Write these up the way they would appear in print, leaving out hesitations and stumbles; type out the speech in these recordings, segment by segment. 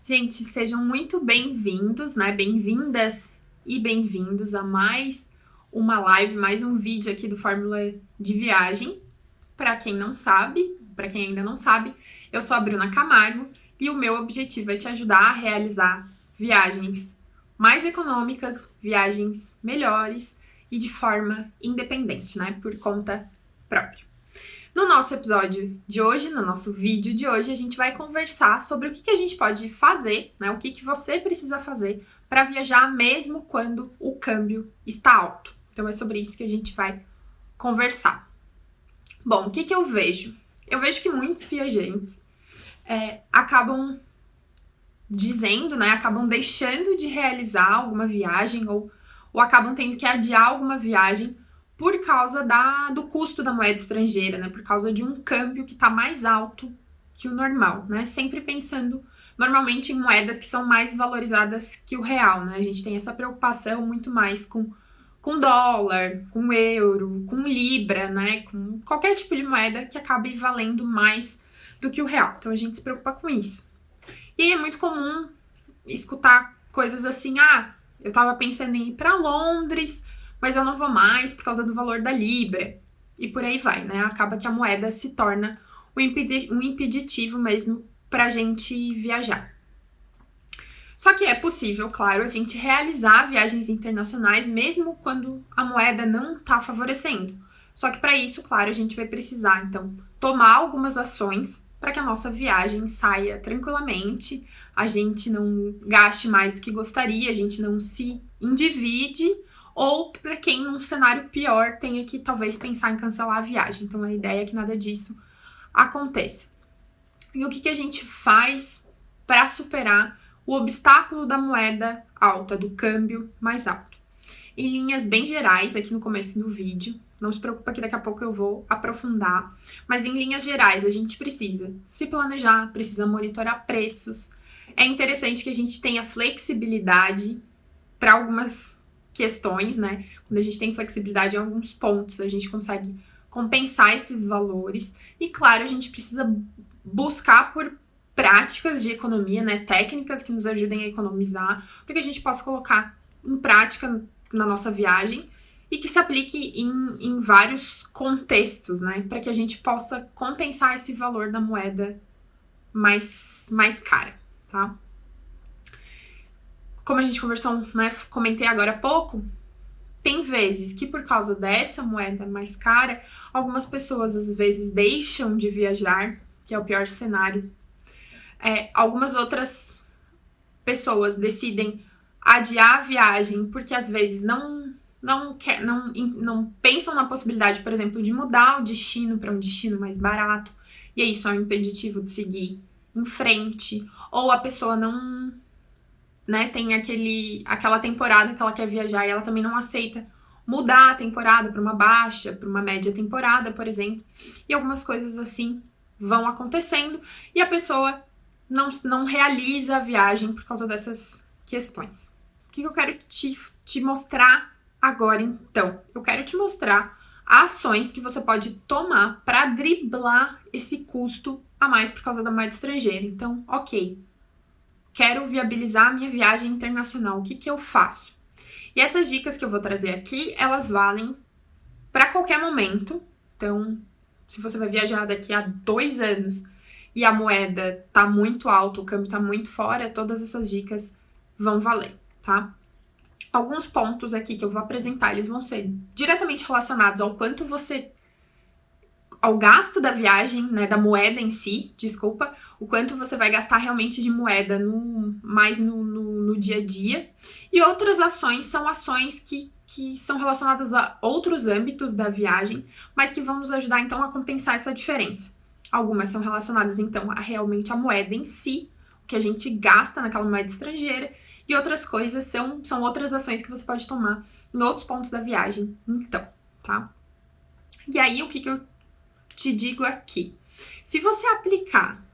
Gente, sejam muito bem-vindos, né? Bem-vindas e bem-vindos a mais uma live, mais um vídeo aqui do Fórmula de Viagem. Para quem não sabe, para quem ainda não sabe, eu sou a Bruna Camargo e o meu objetivo é te ajudar a realizar viagens mais econômicas, viagens melhores e de forma independente, né? Por conta própria. No nosso episódio de hoje, no nosso vídeo de hoje, a gente vai conversar sobre o que a gente pode fazer, né? O que você precisa fazer para viajar mesmo quando o câmbio está alto. Então é sobre isso que a gente vai conversar. Bom, o que eu vejo? Eu vejo que muitos viajantes acabam dizendo, né? Acabam deixando de realizar alguma viagem ou acabam tendo que adiar alguma viagem por causa do custo da moeda estrangeira, né? Por causa de um câmbio que está mais alto que o normal, né? Sempre pensando normalmente em moedas que são mais valorizadas que o real, né? A gente tem essa preocupação muito mais com dólar, com euro, com libra, né? Com qualquer tipo de moeda que acabe valendo mais do que o real. Então a gente se preocupa com isso. E é muito comum escutar coisas assim, eu tava pensando em ir para Londres, mas eu não vou mais por causa do valor da libra. E por aí vai, né? Acaba que a moeda se torna um impeditivo mesmo pra gente viajar. Só que é possível, claro, a gente realizar viagens internacionais mesmo quando a moeda não tá favorecendo. Só que para isso, claro, a gente vai precisar, então, tomar algumas ações para que a nossa viagem saia tranquilamente, a gente não gaste mais do que gostaria, a gente não se endivide, ou para quem num cenário pior tenha que talvez pensar em cancelar a viagem. Então a ideia é que nada disso aconteça. E o que a gente faz para superar o obstáculo da moeda alta, do câmbio mais alto? Em linhas bem gerais, aqui no começo do vídeo, não se preocupa que daqui a pouco eu vou aprofundar, mas em linhas gerais a gente precisa se planejar, precisa monitorar preços. É interessante que a gente tenha flexibilidade para algumas questões, né? Quando a gente tem flexibilidade em alguns pontos, a gente consegue compensar esses valores. E, claro, a gente precisa buscar por práticas de economia, né? Técnicas que nos ajudem a economizar, para que a gente possa colocar em prática na nossa viagem e que se aplique em vários contextos, né? Para que a gente possa compensar esse valor da moeda mais cara, tá? Como a gente conversou, né, comentei agora há pouco, tem vezes que por causa dessa moeda mais cara, algumas pessoas às vezes deixam de viajar, que é o pior cenário. Algumas outras pessoas decidem adiar a viagem porque às vezes não pensam na possibilidade, por exemplo, de mudar o destino para um destino mais barato, e aí isso é um impeditivo de seguir em frente, ou a pessoa não, né, tem aquela temporada que ela quer viajar e ela também não aceita mudar a temporada para uma baixa, para uma média temporada, por exemplo. E algumas coisas assim vão acontecendo e a pessoa não realiza a viagem por causa dessas questões. O que eu quero te mostrar agora, então? Eu quero te mostrar ações que você pode tomar para driblar esse custo a mais por causa da moeda estrangeira. Então, ok, quero viabilizar a minha viagem internacional. O que eu faço? E essas dicas que eu vou trazer aqui, elas valem para qualquer momento. Então, se você vai viajar daqui a 2 anos e a moeda tá muito alta, o câmbio tá muito fora, todas essas dicas vão valer, tá? Alguns pontos aqui que eu vou apresentar, eles vão ser diretamente relacionados ao quanto ao gasto da viagem, né, da moeda em si, o quanto você vai gastar realmente de moeda mais no dia a dia. E outras ações são ações que são relacionadas a outros âmbitos da viagem, mas que vão nos ajudar, então, a compensar essa diferença. Algumas são relacionadas, então, a realmente a moeda em si, o que a gente gasta naquela moeda estrangeira, e outras coisas são outras ações que você pode tomar em outros pontos da viagem, então, tá? E aí, o que eu te digo aqui? Se você aplicar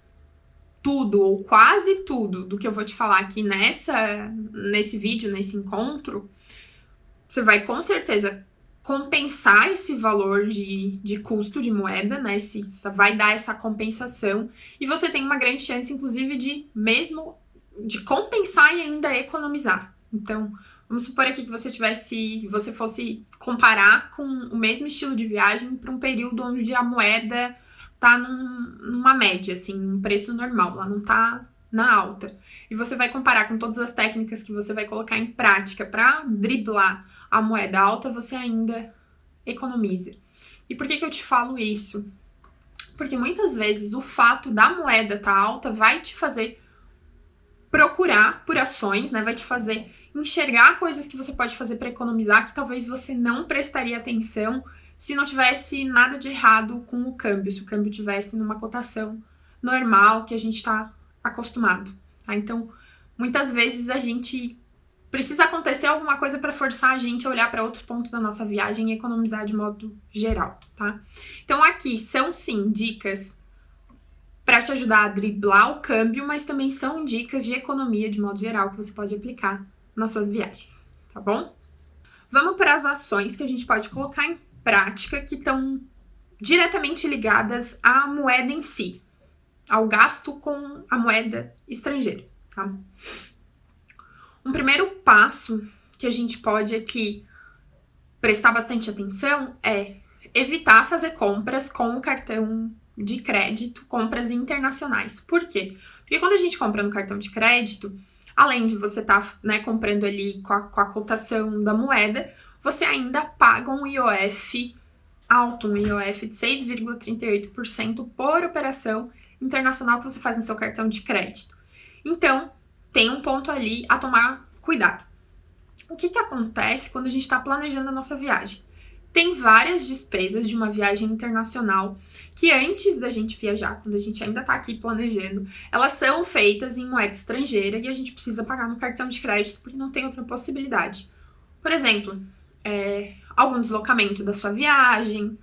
tudo ou quase tudo do que eu vou te falar aqui nesse vídeo, nesse encontro, você vai com certeza compensar esse valor de custo de moeda, né? Vai dar essa compensação e você tem uma grande chance, inclusive, de mesmo de compensar e ainda economizar. Então, vamos supor aqui que você fosse comparar com o mesmo estilo de viagem para um período onde a moeda tá numa média, assim, um preço normal, ela não tá na alta. E você vai comparar com todas as técnicas que você vai colocar em prática para driblar a moeda alta, você ainda economiza. E por que eu te falo isso? Porque muitas vezes o fato da moeda estar alta vai te fazer procurar por ações, né? Vai te fazer enxergar coisas que você pode fazer para economizar que talvez você não prestaria atenção se não tivesse nada de errado com o câmbio, se o câmbio tivesse numa cotação normal que a gente está acostumado, tá? Então, muitas vezes a gente precisa acontecer alguma coisa para forçar a gente a olhar para outros pontos da nossa viagem e economizar de modo geral, tá? Então, aqui são sim dicas para te ajudar a driblar o câmbio, mas também são dicas de economia de modo geral que você pode aplicar nas suas viagens, tá bom? Vamos para as ações que a gente pode colocar em prática que estão diretamente ligadas à moeda em si, ao gasto com a moeda estrangeira, tá? Um primeiro passo que a gente pode aqui prestar bastante atenção é evitar fazer compras com o cartão de crédito, compras internacionais. Por quê? Porque quando a gente compra no cartão de crédito, além de você estar comprando ali com a cotação da moeda, você ainda paga um IOF alto, um IOF de 6,38% por operação internacional que você faz no seu cartão de crédito. Então, tem um ponto ali a tomar cuidado. O que acontece quando a gente está planejando a nossa viagem? Tem várias despesas de uma viagem internacional que antes da gente viajar, quando a gente ainda está aqui planejando, elas são feitas em moeda estrangeira e a gente precisa pagar no cartão de crédito porque não tem outra possibilidade. Por exemplo, algum deslocamento da sua viagem,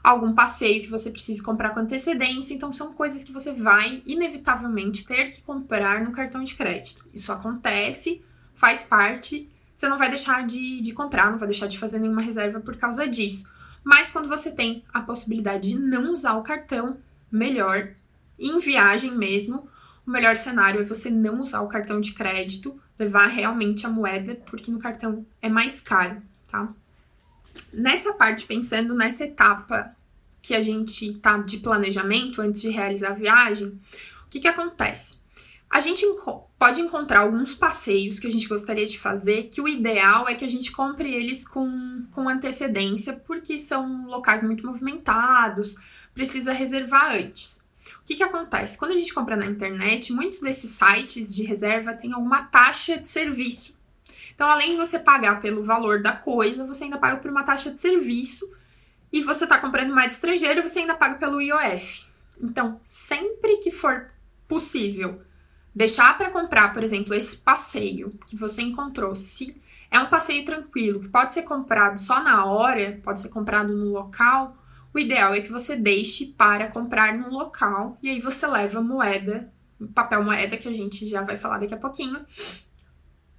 algum passeio que você precisa comprar com antecedência, então são coisas que você vai inevitavelmente ter que comprar no cartão de crédito. Isso acontece, faz parte, você não vai deixar de comprar, não vai deixar de fazer nenhuma reserva por causa disso. Mas quando você tem a possibilidade de não usar o cartão, melhor, em viagem mesmo, o melhor cenário é você não usar o cartão de crédito, levar realmente a moeda, porque no cartão é mais caro, tá? Nessa parte, pensando nessa etapa que a gente tá de planejamento antes de realizar a viagem, o que acontece? A gente pode encontrar alguns passeios que a gente gostaria de fazer, que o ideal é que a gente compre eles com antecedência, porque são locais muito movimentados, precisa reservar antes. O que acontece? Quando a gente compra na internet, muitos desses sites de reserva têm alguma taxa de serviço. Então, além de você pagar pelo valor da coisa, você ainda paga por uma taxa de serviço, e você está comprando moeda estrangeira, você ainda paga pelo IOF. Então, sempre que for possível deixar para comprar, por exemplo, esse passeio que você encontrou, se é um passeio tranquilo, que pode ser comprado só na hora, pode ser comprado no local, o ideal é que você deixe para comprar no local e aí você leva moeda, papel moeda, que a gente já vai falar daqui a pouquinho,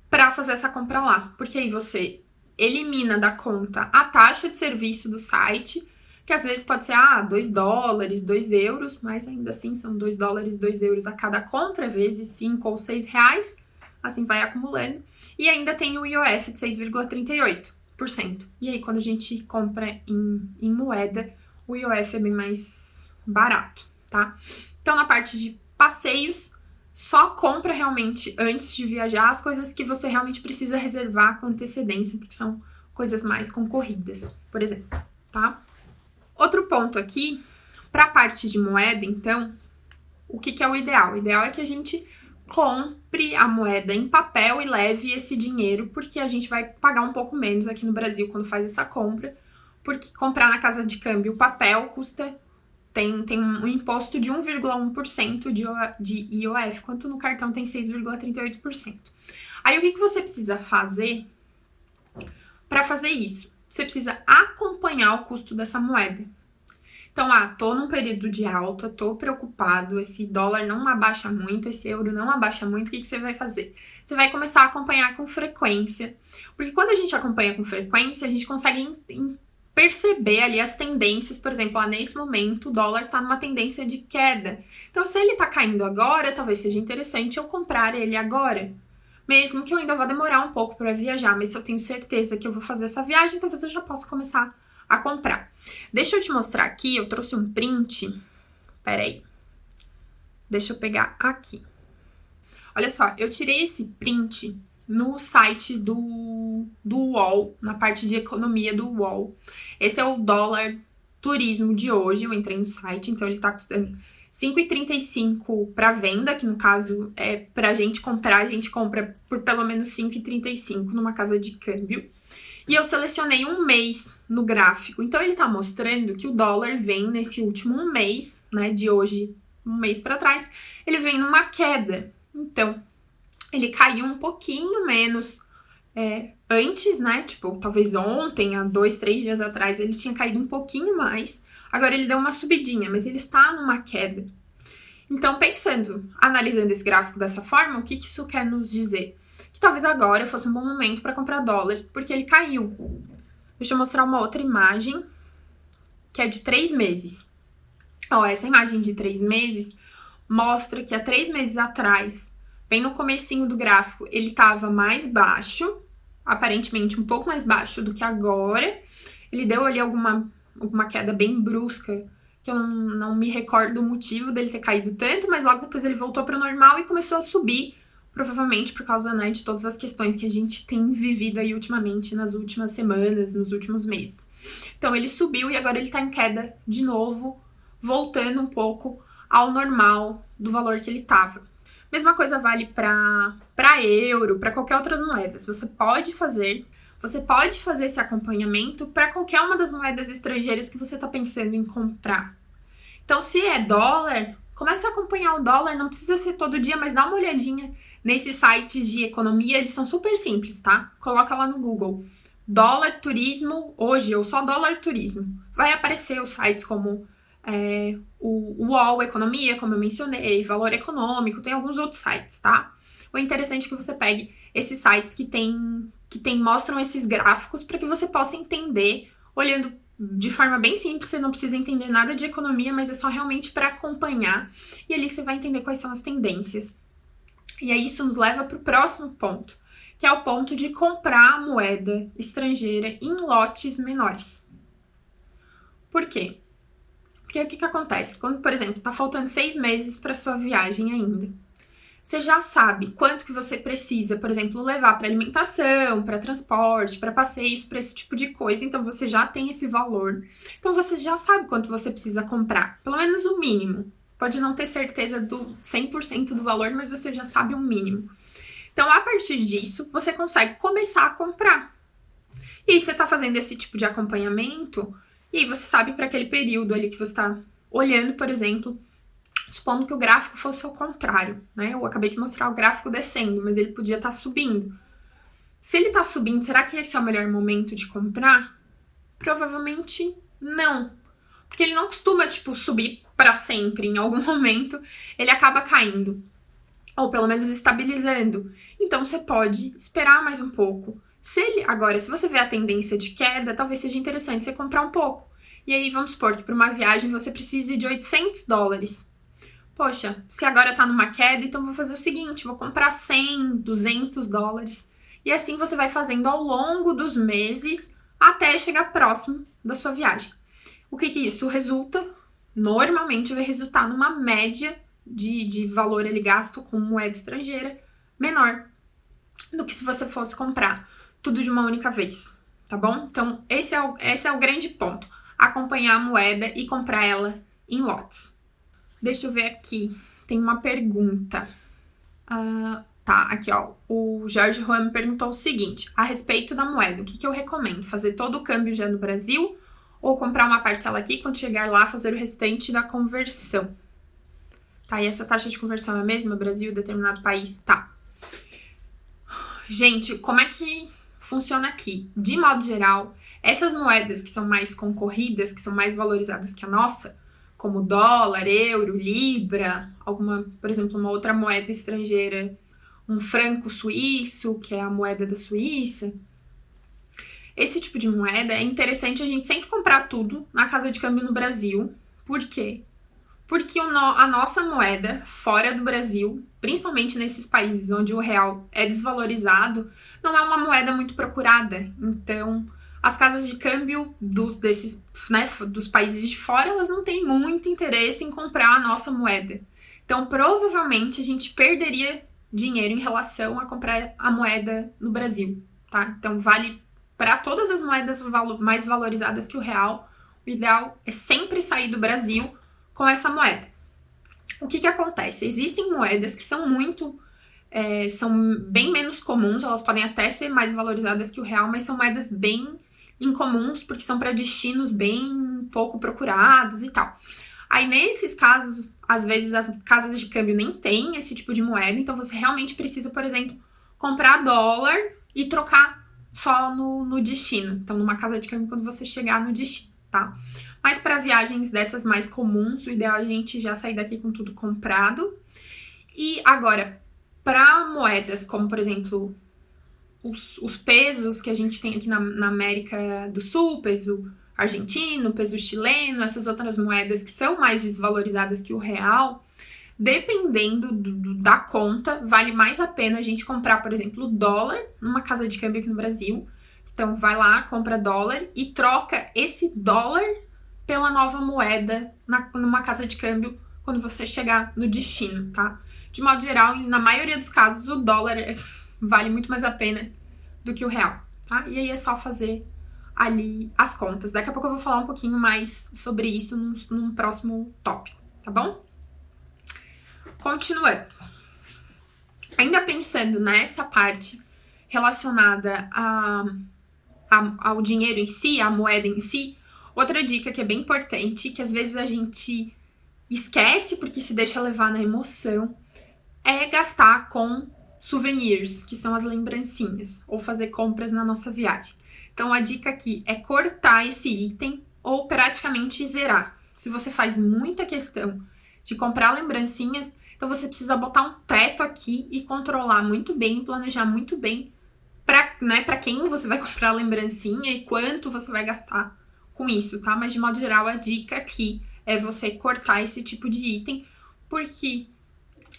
para fazer essa compra lá. Porque aí você elimina da conta a taxa de serviço do site, que às vezes pode ser $2, €2, mas ainda assim são $2, €2 a cada compra, vezes 5 ou 6 reais, assim vai acumulando. E ainda tem o IOF de 6,38%. E aí, quando a gente compra em moeda, o IOF é bem mais barato, tá? Então, na parte de passeios, só compra realmente antes de viajar as coisas que você realmente precisa reservar com antecedência, porque são coisas mais concorridas, por exemplo, tá? Outro ponto aqui, para a parte de moeda, então, o que é o ideal? O ideal é que a gente compre a moeda em papel e leve esse dinheiro, porque a gente vai pagar um pouco menos aqui no Brasil quando faz essa compra, porque comprar na casa de câmbio o papel tem um imposto de 1,1% de IOF, enquanto no cartão tem 6,38%. Aí, o que você precisa fazer para fazer isso? Você precisa acompanhar o custo dessa moeda. Então, tô num período de alta, tô preocupado, esse dólar não abaixa muito, esse euro não abaixa muito, o que você vai fazer? Você vai começar a acompanhar com frequência, porque quando a gente acompanha com frequência, a gente consegue perceber ali as tendências. Por exemplo, nesse momento o dólar tá numa tendência de queda. Então, se ele tá caindo agora, talvez seja interessante eu comprar ele agora. Mesmo que eu ainda vá demorar um pouco para viajar, mas se eu tenho certeza que eu vou fazer essa viagem, talvez eu já possa começar a comprar. Deixa eu te mostrar aqui, eu trouxe um print. Peraí. Deixa eu pegar aqui. Olha só, eu tirei esse print no site do UOL, na parte de economia do UOL. Esse é o dólar turismo de hoje, eu entrei no site, então ele tá custando 5,35 para venda, que no caso é pra gente comprar, a gente compra por pelo menos 5,35 numa casa de câmbio. E eu selecionei um mês no gráfico, então ele tá mostrando que o dólar vem nesse último mês, né, de hoje, um mês para trás, ele vem numa queda. Então, ele caiu um pouquinho menos antes, né? Tipo, talvez ontem, há 2, 3 dias atrás, ele tinha caído um pouquinho mais. Agora ele deu uma subidinha, mas ele está numa queda. Então, pensando, analisando esse gráfico dessa forma, o que isso quer nos dizer? Que talvez agora fosse um bom momento para comprar dólar, porque ele caiu. Deixa eu mostrar uma outra imagem, que é de 3 meses. Ó, essa imagem de 3 meses mostra que há 3 meses atrás, bem no comecinho do gráfico, ele estava mais baixo, aparentemente um pouco mais baixo do que agora. Ele deu ali alguma queda bem brusca, que eu não me recordo o motivo dele ter caído tanto, mas logo depois ele voltou para o normal e começou a subir, provavelmente por causa, né, de todas as questões que a gente tem vivido aí ultimamente, nas últimas semanas, nos últimos meses. Então ele subiu e agora ele está em queda de novo, voltando um pouco ao normal do valor que ele estava. Mesma coisa vale para euro, para qualquer outras moedas. Você pode fazer esse acompanhamento para qualquer uma das moedas estrangeiras que você está pensando em comprar. Então, se é dólar, comece a acompanhar o dólar, não precisa ser todo dia, mas dá uma olhadinha nesses sites de economia, eles são super simples, tá? Coloca lá no Google, dólar turismo hoje, ou só dólar turismo. Vai aparecer os sites como o UOL Economia, como eu mencionei, Valor Econômico, tem alguns outros sites, tá? O interessante é que você pegue esses sites que mostram esses gráficos para que você possa entender, olhando de forma bem simples, você não precisa entender nada de economia, mas é só realmente para acompanhar, e ali você vai entender quais são as tendências. E aí isso nos leva para o próximo ponto, que é o ponto de comprar moeda estrangeira em lotes menores. Por quê? Porque o que acontece? Quando, por exemplo, tá faltando 6 meses para sua viagem ainda, você já sabe quanto que você precisa, por exemplo, levar para alimentação, para transporte, para passeios, para esse tipo de coisa. Então, você já tem esse valor. Então, você já sabe quanto você precisa comprar. Pelo menos o mínimo. Pode não ter certeza do 100% do valor, mas você já sabe o mínimo. Então, a partir disso, você consegue começar a comprar. E aí, você tá fazendo esse tipo de acompanhamento, e aí você sabe para aquele período ali que você está olhando, por exemplo, supondo que o gráfico fosse ao contrário, né? Eu acabei de mostrar o gráfico descendo, mas ele podia estar subindo. Se ele está subindo, será que esse é o melhor momento de comprar? Provavelmente não. Porque ele não costuma, subir para sempre. Em algum momento, ele acaba caindo. Ou pelo menos estabilizando. Então, você pode esperar mais um pouco. Agora, se você vê a tendência de queda, talvez seja interessante você comprar um pouco. E aí, vamos supor que para uma viagem você precise de $800. Poxa, se agora tá numa queda, então vou fazer o seguinte, vou comprar 100, $200. E assim você vai fazendo ao longo dos meses até chegar próximo da sua viagem. O que isso resulta? Normalmente vai resultar numa média de valor ali gasto com moeda estrangeira menor do que se você fosse comprar tudo de uma única vez, tá bom? Então, esse é o grande ponto. Acompanhar a moeda e comprar ela em lotes. Deixa eu ver aqui. Tem uma pergunta. Tá, aqui ó. O Jorge Juan me perguntou o seguinte. A respeito da moeda, o que eu recomendo? Fazer todo o câmbio já no Brasil? Ou comprar uma parcela aqui, quando chegar lá, fazer o restante da conversão? Tá, e essa taxa de conversão é a mesma? Brasil, determinado país? Tá. Gente, como é que funciona aqui? De modo geral, essas moedas que são mais concorridas, que são mais valorizadas que a nossa, como dólar, euro, libra, por exemplo, uma outra moeda estrangeira, um franco suíço, que é a moeda da Suíça, esse tipo de moeda, é interessante a gente sempre comprar tudo na casa de câmbio no Brasil. Por quê? Porque a nossa moeda, fora do Brasil, principalmente nesses países onde o real é desvalorizado, não é uma moeda muito procurada. Então, as casas de câmbio dos países de fora, elas não têm muito interesse em comprar a nossa moeda. Então, provavelmente, a gente perderia dinheiro em relação a comprar a moeda no Brasil, tá? Então, vale para todas as moedas mais valorizadas que o real. O ideal é sempre sair do Brasil com essa moeda. O que acontece? Existem moedas que são são bem menos comuns, elas podem até ser mais valorizadas que o real, mas são moedas bem incomuns, porque são para destinos bem pouco procurados e tal. Aí, nesses casos, às vezes as casas de câmbio nem têm esse tipo de moeda, então você realmente precisa, por exemplo, comprar dólar e trocar só no destino. Então, numa casa de câmbio, quando você chegar no destino, tá? Mas para viagens dessas mais comuns, o ideal é a gente já sair daqui com tudo comprado. E agora, para moedas como, por exemplo, os pesos que a gente tem aqui na América do Sul, peso argentino, peso chileno, essas outras moedas que são mais desvalorizadas que o real, dependendo da conta, vale mais a pena a gente comprar, por exemplo, dólar numa casa de câmbio aqui no Brasil. Então, vai lá, compra dólar e troca esse dólar pela nova moeda numa casa de câmbio quando você chegar no destino, tá? De modo geral, na maioria dos casos, o dólar vale muito mais a pena do que o real, tá? E aí é só fazer ali as contas. Daqui a pouco eu vou falar um pouquinho mais sobre isso num próximo tópico, tá bom? Continuando. Ainda pensando nessa parte relacionada ao dinheiro em si, à moeda em si, outra dica que é bem importante, que às vezes a gente esquece porque se deixa levar na emoção, é gastar com souvenirs, que são as lembrancinhas, ou fazer compras na nossa viagem. Então, a dica aqui é cortar esse item ou praticamente zerar. Se você faz muita questão de comprar lembrancinhas, então você precisa botar um teto aqui e controlar muito bem, planejar muito bem para quem você vai comprar a lembrancinha e quanto você vai gastar com isso, tá? Mas, de modo geral, a dica aqui é você cortar esse tipo de item, porque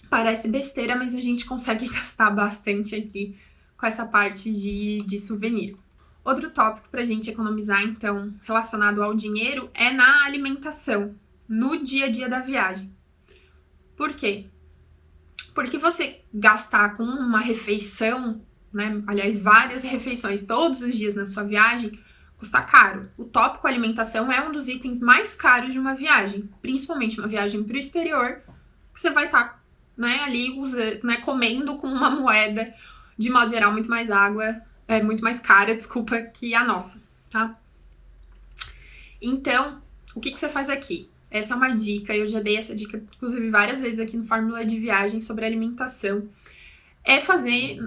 parece besteira, mas a gente consegue gastar bastante aqui com essa parte de souvenir. Outro tópico pra gente economizar, então, relacionado ao dinheiro, é na alimentação, no dia a dia da viagem. Por quê? Porque você gastar com uma refeição, né? Aliás, várias refeições todos os dias na sua viagem, custa caro. O tópico alimentação é um dos itens mais caros de uma viagem, principalmente uma viagem para o exterior, que você vai estar ali comendo com uma moeda, de modo geral, muito mais cara, que a nossa, tá? Então, o que você faz aqui? Essa é uma dica, eu já dei essa dica, inclusive, várias vezes aqui no Fórmula de Viagem sobre alimentação. É fazer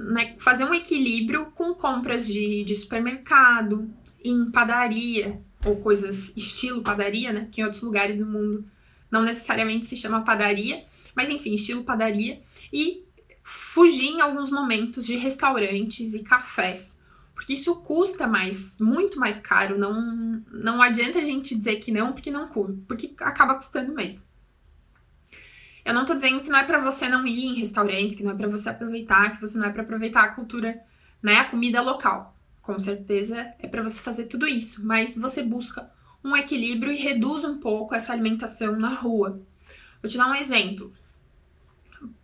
um equilíbrio com compras de supermercado, em padaria, ou coisas estilo padaria, né? Que em outros lugares do mundo não necessariamente se chama padaria, mas enfim, estilo padaria. E fugir em alguns momentos de restaurantes e cafés, porque isso custa muito mais caro. Não adianta a gente dizer que não, porque acaba custando mesmo. Eu não tô dizendo que não é pra você não ir em restaurantes, que não é pra você aproveitar, que você não é pra aproveitar a cultura, a comida local. Com certeza é pra você fazer tudo isso, mas você busca um equilíbrio e reduz um pouco essa alimentação na rua. Vou te dar um exemplo.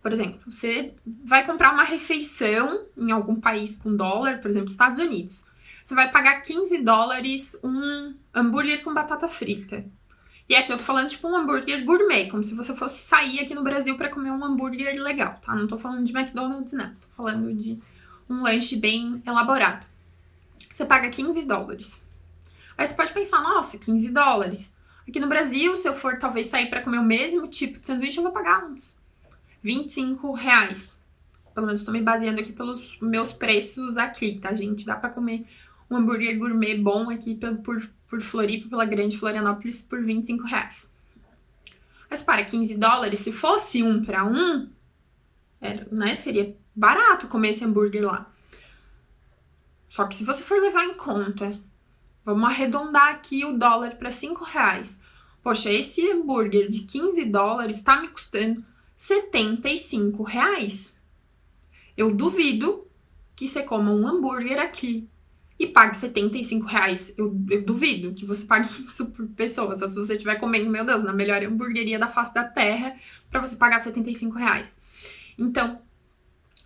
Por exemplo, você vai comprar uma refeição em algum país com dólar, por exemplo, Estados Unidos. Você vai pagar $15 um hambúrguer com batata frita. E aqui eu tô falando tipo um hambúrguer gourmet, como se você fosse sair aqui no Brasil pra comer um hambúrguer legal, tá? Não tô falando de McDonald's, não. Tô falando de um lanche bem elaborado. Você paga $15. Aí você pode pensar, nossa, $15. Aqui no Brasil, se eu for talvez sair pra comer o mesmo tipo de sanduíche, eu vou pagar uns R$25. Pelo menos tô me baseando aqui pelos meus preços aqui, tá, gente? Dá pra comer um hambúrguer gourmet bom aqui por Floripa, pela grande Florianópolis, por R$25. Mas para $15, se fosse 1 para 1, seria barato comer esse hambúrguer lá. Só que se você for levar em conta, vamos arredondar aqui o dólar para R$5. Poxa, esse hambúrguer de $15 está me custando R$75. Eu duvido que você coma um hambúrguer aqui e pague R$75. Eu duvido que você pague isso por pessoa. Só se você estiver comendo, meu Deus, na melhor hamburgueria da face da terra para você pagar R$75. Então,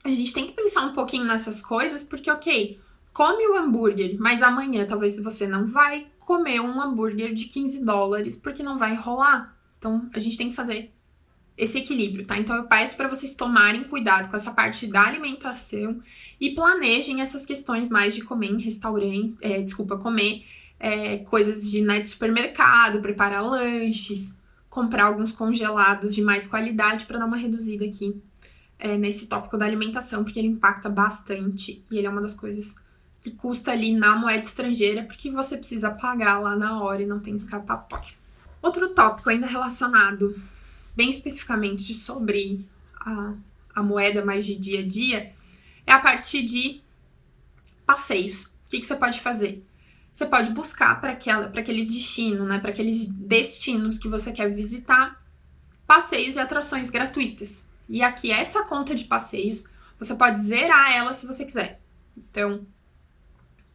a gente tem que pensar um pouquinho nessas coisas, porque, ok, come o hambúrguer, mas amanhã talvez você não vai comer um hambúrguer de $15 porque não vai rolar. Então, a gente tem que fazer esse equilíbrio, tá? Então, eu peço para vocês tomarem cuidado com essa parte da alimentação e planejem essas questões mais de comer em restaurante, comer coisas de supermercado, preparar lanches, comprar alguns congelados de mais qualidade para dar uma reduzida aqui nesse tópico da alimentação, porque ele impacta bastante e ele é uma das coisas que custa ali na moeda estrangeira, porque você precisa pagar lá na hora e não tem escapatória. Outro tópico ainda relacionado bem especificamente sobre a moeda mais de dia a dia, é a parte de passeios. O que você pode fazer? Você pode buscar para aquele destino, né, para aqueles destinos que você quer visitar, passeios e atrações gratuitas. E aqui, essa conta de passeios, você pode zerar ela se você quiser. Então,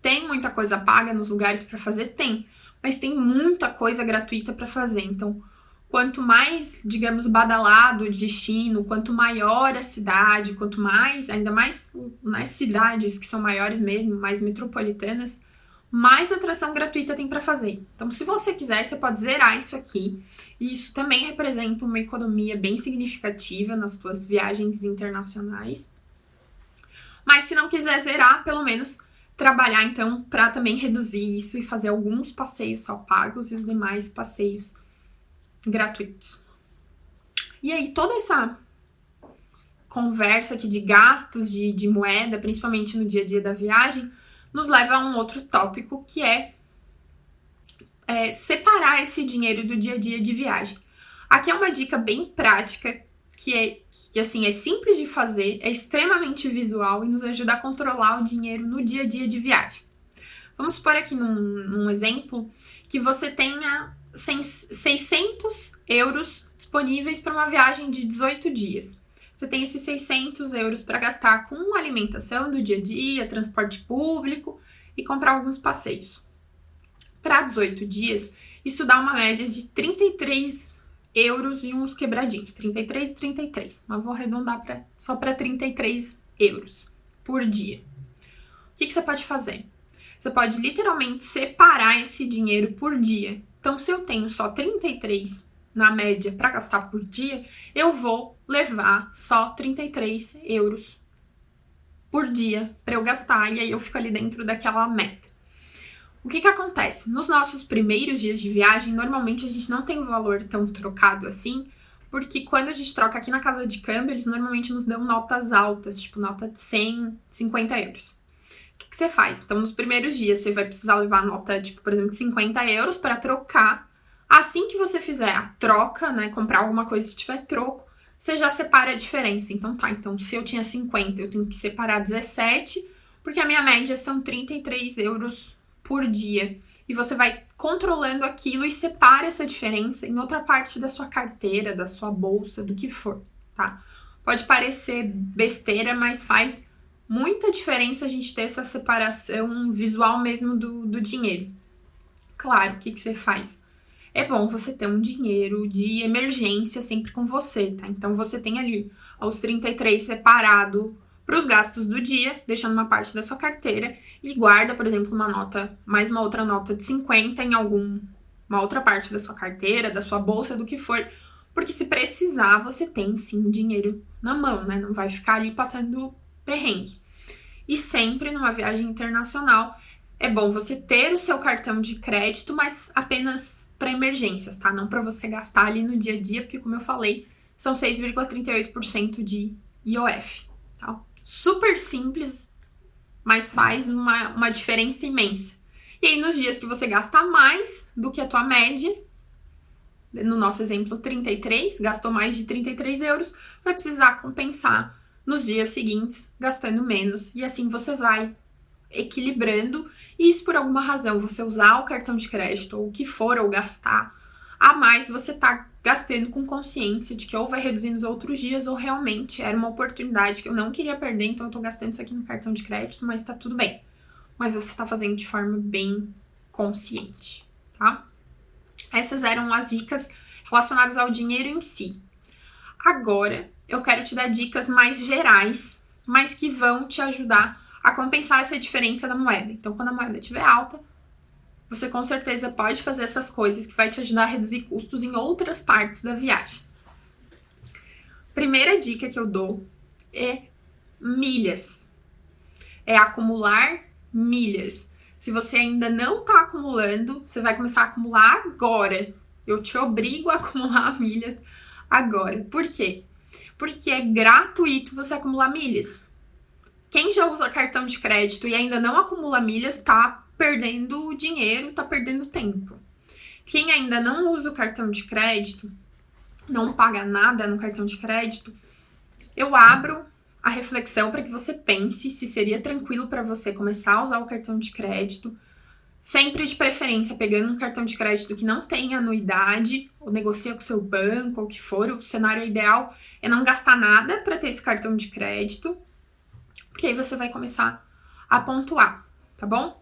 tem muita coisa paga nos lugares para fazer? Tem. Mas tem muita coisa gratuita para fazer. Então, quanto mais, digamos, badalado o destino, quanto maior a cidade, quanto mais, ainda mais nas cidades que são maiores mesmo, mais metropolitanas, mais atração gratuita tem para fazer. Então, se você quiser, você pode zerar isso aqui. E isso também representa uma economia bem significativa nas suas viagens internacionais. Mas se não quiser zerar, pelo menos trabalhar, então, para também reduzir isso e fazer alguns passeios só pagos e os demais passeios gratuitos. E aí, toda essa conversa aqui de gastos de moeda, principalmente no dia a dia da viagem, nos leva a um outro tópico, que é separar esse dinheiro do dia a dia de viagem. Aqui é uma dica bem prática, que assim, é simples de fazer, é extremamente visual e nos ajuda a controlar o dinheiro no dia a dia de viagem. Vamos supor aqui num exemplo que você tenha 600 euros disponíveis para uma viagem de 18 dias. Você tem esses 600 euros para gastar com alimentação do dia a dia, transporte público e comprar alguns passeios. Para 18 dias, isso dá uma média de 33 euros e uns quebradinhos. 33 e 33. Mas vou arredondar só para 33 euros por dia. O que você pode fazer? Você pode literalmente separar esse dinheiro por dia. Então, se eu tenho só 33 na média para gastar por dia, eu vou levar só 33 euros por dia para eu gastar, e aí eu fico ali dentro daquela meta. O que acontece? Nos nossos primeiros dias de viagem, normalmente a gente não tem o valor tão trocado assim, porque quando a gente troca aqui na casa de câmbio, eles normalmente nos dão notas altas, tipo nota de 100, 50 euros. O que você faz? Então, nos primeiros dias, você vai precisar levar nota, tipo, por exemplo, de 50 euros para trocar. Assim que você fizer a troca, né, comprar alguma coisa se tiver troco, você já separa a diferença. Então, então, se eu tinha 50, eu tenho que separar 17, porque a minha média são 33 euros por dia. E você vai controlando aquilo e separa essa diferença em outra parte da sua carteira, da sua bolsa, do que for, tá? Pode parecer besteira, mas faz muita diferença a gente ter essa separação visual mesmo do dinheiro. Claro, o que você faz? É bom você ter um dinheiro de emergência sempre com você, tá? Então, você tem ali os 33 separado para os gastos do dia, deixando uma parte da sua carteira e guarda, por exemplo, mais uma outra nota de 50 em uma outra parte da sua carteira, da sua bolsa, do que for, porque se precisar, você tem sim dinheiro na mão, né? Não vai ficar ali passando perrengue. E sempre numa viagem internacional é bom você ter o seu cartão de crédito, mas apenas para emergências, tá? Não para você gastar ali no dia a dia, porque, como eu falei, são 6,38% de IOF, tá? Super simples, mas faz uma diferença imensa. E aí, nos dias que você gasta mais do que a tua média, no nosso exemplo 33, gastou mais de 33 euros, vai precisar compensar nos dias seguintes, gastando menos. E assim você vai equilibrando. E se por alguma razão você usar o cartão de crédito ou o que for, ou gastar a mais, você tá gastando com consciência de que ou vai reduzir nos outros dias ou realmente era uma oportunidade que eu não queria perder, então eu tô gastando isso aqui no cartão de crédito, mas tá tudo bem. Mas você tá fazendo de forma bem consciente, tá? Essas eram as dicas relacionadas ao dinheiro em si. Agora, eu quero te dar dicas mais gerais, mas que vão te ajudar a compensar essa diferença da moeda. Então, quando a moeda estiver alta, você com certeza pode fazer essas coisas que vai te ajudar a reduzir custos em outras partes da viagem. Primeira dica que eu dou é milhas. É acumular milhas. Se você ainda não está acumulando, você vai começar a acumular agora. Eu te obrigo a acumular milhas agora. Por quê? Porque é gratuito você acumular milhas. Quem já usa cartão de crédito e ainda não acumula milhas, tá perdendo dinheiro, tá perdendo tempo. Quem ainda não usa o cartão de crédito, não paga nada no cartão de crédito, eu abro a reflexão para que você pense se seria tranquilo para você começar a usar o cartão de crédito, sempre de preferência pegando um cartão de crédito que não tenha anuidade, ou negocia com o seu banco, ou o que for. O cenário ideal é não gastar nada para ter esse cartão de crédito, porque aí você vai começar a pontuar, tá bom?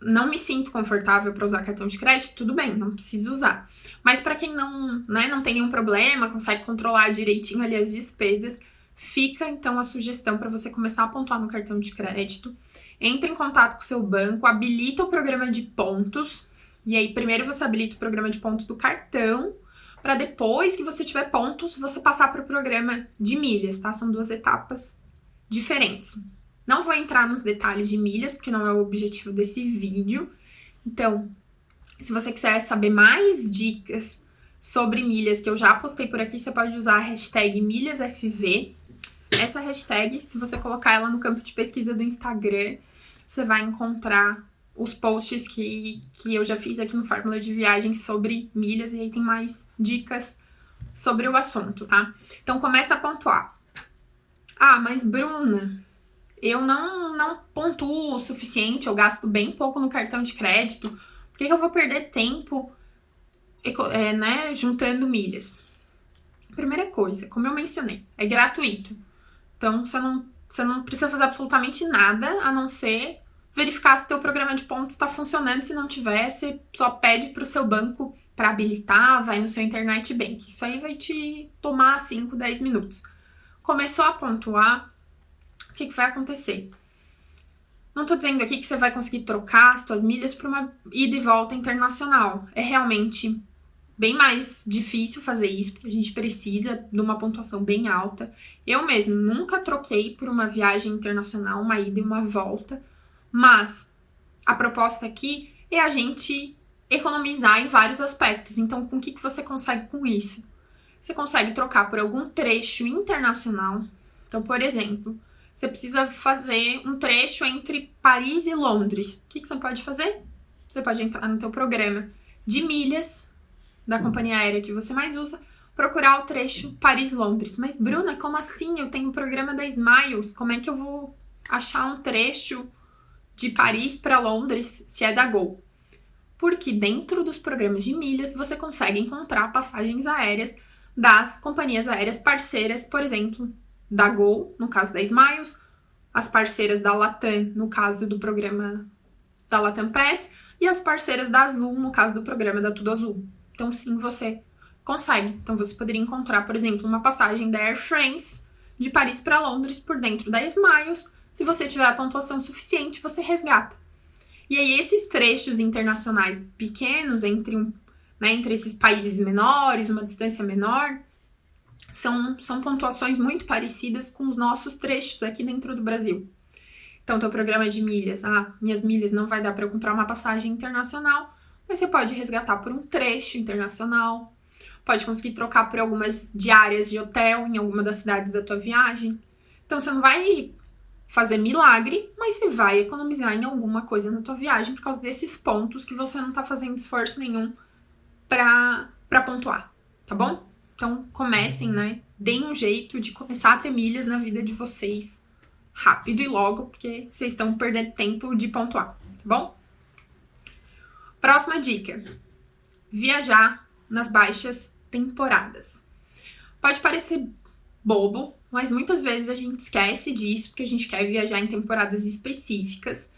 Não me sinto confortável para usar cartão de crédito, tudo bem, não preciso usar. Mas para quem não tem nenhum problema, consegue controlar direitinho ali as despesas, fica então a sugestão para você começar a pontuar no cartão de crédito. Entre em contato com o seu banco, habilita o programa de pontos. E aí, primeiro você habilita o programa de pontos do cartão, para depois que você tiver pontos, você passar para o programa de milhas, tá? São duas etapas diferentes. Não vou entrar nos detalhes de milhas, porque não é o objetivo desse vídeo. Então, se você quiser saber mais dicas sobre milhas que eu já postei por aqui, você pode usar a hashtag milhasfv. Essa hashtag, se você colocar ela no campo de pesquisa do Instagram, você vai encontrar os posts que eu já fiz aqui no Fórmula de Viagem sobre milhas, e aí tem mais dicas sobre o assunto, tá? Então, começa a pontuar. Mas Bruna, eu não pontuo o suficiente, eu gasto bem pouco no cartão de crédito, por que eu vou perder tempo juntando milhas? Primeira coisa, como eu mencionei, é gratuito. Então, você não precisa fazer absolutamente nada, a não ser verificar se teu programa de pontos está funcionando. Se não tiver, você só pede para o seu banco para habilitar, vai no seu internet bank. Isso aí vai te tomar 5, 10 minutos. Começou a pontuar, o que vai acontecer? Não estou dizendo aqui que você vai conseguir trocar as suas milhas por uma ida e volta internacional. É realmente bem mais difícil fazer isso, porque a gente precisa de uma pontuação bem alta. Eu mesmo nunca troquei por uma viagem internacional, uma ida e uma volta, mas a proposta aqui é a gente economizar em vários aspectos. Então, com o que você consegue com isso? Você consegue trocar por algum trecho internacional. Então, por exemplo, você precisa fazer um trecho entre Paris e Londres. O que você pode fazer? Você pode entrar no teu programa de milhas da companhia aérea que você mais usa, procurar o trecho Paris-Londres. Mas, Bruna, como assim? Eu tenho um programa da Smiles. Como é que eu vou achar um trecho de Paris para Londres se é da Gol? Porque dentro dos programas de milhas você consegue encontrar passagens aéreas das companhias aéreas parceiras, por exemplo, da Gol, no caso da Smiles, as parceiras da Latam, no caso do programa da Latam Pass, e as parceiras da Azul, no caso do programa da Tudo Azul. Então, sim, você consegue. Então, você poderia encontrar, por exemplo, uma passagem da Air France de Paris para Londres por dentro da Smiles. Se você tiver a pontuação suficiente, você resgata. E aí, esses trechos internacionais pequenos, entre esses países menores, uma distância menor, são pontuações muito parecidas com os nossos trechos aqui dentro do Brasil. Então, teu programa de milhas, minhas milhas não vai dar para eu comprar uma passagem internacional, mas você pode resgatar por um trecho internacional, pode conseguir trocar por algumas diárias de hotel em alguma das cidades da tua viagem. Então, você não vai fazer milagre, mas você vai economizar em alguma coisa na tua viagem por causa desses pontos que você não tá fazendo esforço nenhum pra pontuar, tá bom? Então, comecem, deem um jeito de começar a ter milhas na vida de vocês rápido e logo, porque vocês estão perdendo tempo de pontuar, tá bom? Próxima dica: viajar nas baixas temporadas. Pode parecer bobo, mas muitas vezes a gente esquece disso porque a gente quer viajar em temporadas específicas.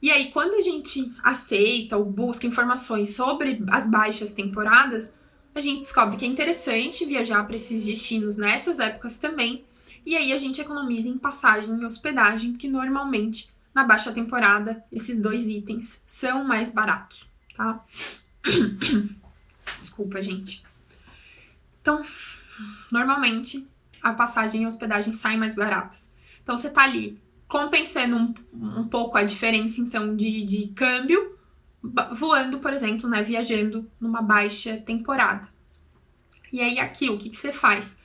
E aí, quando a gente aceita ou busca informações sobre as baixas temporadas, a gente descobre que é interessante viajar para esses destinos nessas épocas também. E aí a gente economiza em passagem e hospedagem, porque normalmente na baixa temporada esses dois itens são mais baratos, tá? Desculpa, gente. Então, normalmente a passagem e a hospedagem saem mais baratas. Então, você tá ali compensando um pouco a diferença, então, de câmbio, voando, por exemplo, né, viajando numa baixa temporada. E aí, aqui, o que você faz?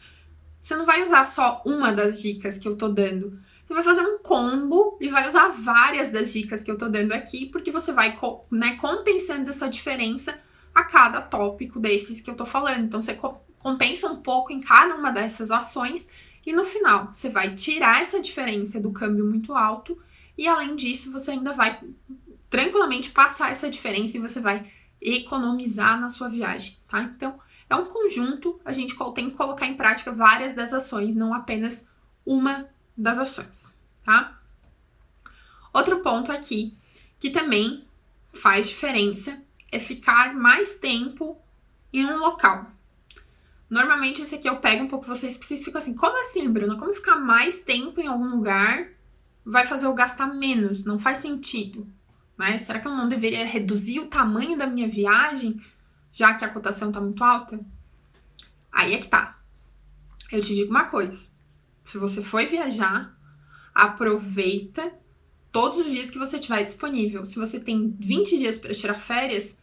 Você não vai usar só uma das dicas que eu tô dando. Você vai fazer um combo e vai usar várias das dicas que eu tô dando aqui, porque você vai, né, compensando essa diferença a cada tópico desses que eu tô falando. Então, você compensa um pouco em cada uma dessas ações e no final você vai tirar essa diferença do câmbio muito alto e além disso você ainda vai tranquilamente passar essa diferença e você vai economizar na sua viagem, tá? Então é um conjunto, a gente tem que colocar em prática várias das ações, não apenas uma das ações, tá? Outro ponto aqui que também faz diferença é ficar mais tempo em um local. Normalmente esse aqui eu pego um pouco vocês, porque vocês ficam assim, como assim, Bruna? Como ficar mais tempo em algum lugar vai fazer eu gastar menos? Não faz sentido, né? Será que eu não deveria reduzir o tamanho da minha viagem, já que a cotação tá muito alta? Aí é que tá. Eu te digo uma coisa. Se você for viajar, aproveita todos os dias que você tiver disponível. Se você tem 20 dias para tirar férias,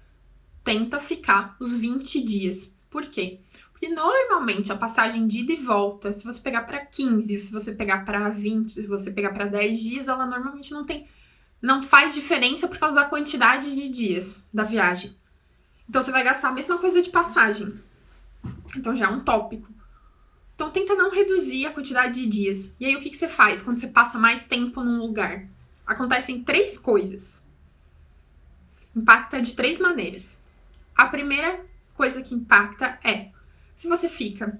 tenta ficar os 20 dias. Por quê? Porque normalmente a passagem de ida e volta, se você pegar para 15, se você pegar para 20, se você pegar para 10 dias, ela normalmente não faz diferença por causa da quantidade de dias da viagem. Então você vai gastar a mesma coisa de passagem. Então já é um tópico. Então tenta não reduzir a quantidade de dias. E aí o que você faz quando você passa mais tempo num lugar? Acontecem 3 coisas. Impacta de 3 maneiras. A primeira coisa que impacta é: se você fica